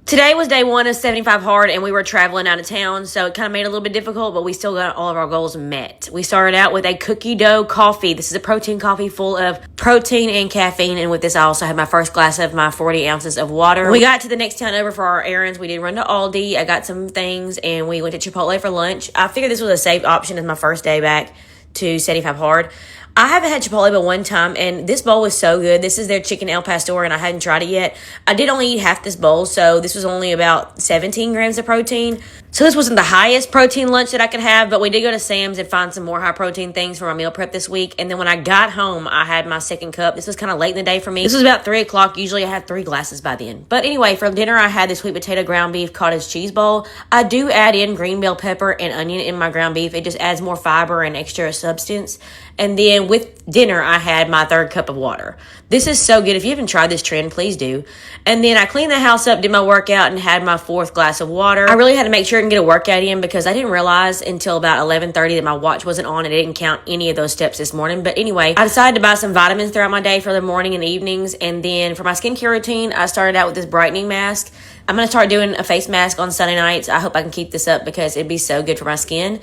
Today was day one of 75 hard, and we were traveling out of town, so it kind of made it a little bit difficult, but we still got all of our goals met. We started out with a cookie dough coffee. This is a protein coffee full of protein and caffeine, and with this I also had my first glass of my 40 ounces of water. We got to the next town over for our errands. We did run to Aldi. I got some things, and we went to Chipotle for lunch. I figured this was a safe option as my first day back to 75 hard. I haven't had Chipotle but one time, and this bowl was so good. This is their chicken El Pastor, and I hadn't tried it yet. I did only eat half this bowl, so this was only about 17 grams of protein. So this wasn't the highest protein lunch that I could have, but we did go to Sam's and find some more high protein things for my meal prep this week. And then when I got home, I had my second cup. This was kind of late in the day for me. This was about 3 o'clock. Usually I had 3 glasses by then. But anyway, for dinner, I had this sweet potato ground beef cottage cheese bowl. I do add in green bell pepper and onion in my ground beef. It just adds more fiber and extra substance. And then with dinner, I had my 3rd cup of water. This is so good. If you haven't tried this trend, please do. And then I cleaned the house up, did my workout, and had my 4th glass of water. I really had to make sure and get a workout in because I didn't realize until about 11:30 that my watch wasn't on and it didn't count any of those steps this morning. But anyway, I decided to buy some vitamins throughout my day for the morning and evenings. And then for my skincare routine, I started out with this brightening mask. I'm going to start doing a face mask on Sunday nights. I hope I can keep this up because it'd be so good for my skin.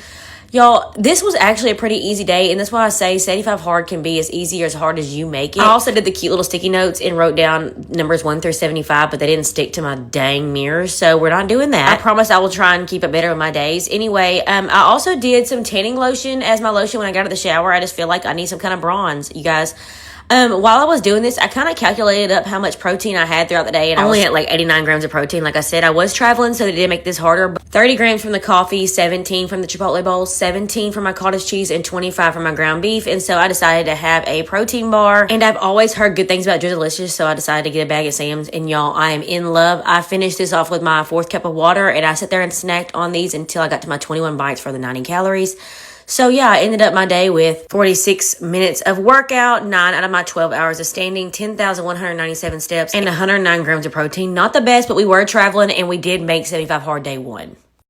Y'all, this was actually a pretty easy day, and that's why I say 75 hard can be as easy or as hard as you make it. I also did the cute little sticky notes and wrote down numbers 1 through 75, but they didn't stick to my dang mirrors, so we're not doing that. I promise I will try and keep it better with my days. Anyway, I also did some tanning lotion as my lotion when I got out of the shower. I just feel like I need some kind of bronze, you guys. While I was doing this, I kind of calculated up how much protein I had throughout the day, and I only had like 89 grams of protein. Like I said, I was traveling, so they did make this harder. 30 grams from the coffee, 17 from the Chipotle bowl, 17 from my cottage cheese, and 25 from my ground beef. And so I decided to have a protein bar, and I've always heard good things about Drizzlicious, so I decided to get a bag at Sam's, and y'all, I am in love. I finished this off with my 4th cup of water, and I sat there and snacked on these until I got to my 21 bites for the 90 calories. So yeah, I ended up my day with 46 minutes of workout, 9 out of my 12 hours of standing, 10,197 steps, and 109 grams of protein. Not the best, but we were traveling, and we did make 75 hard day 1.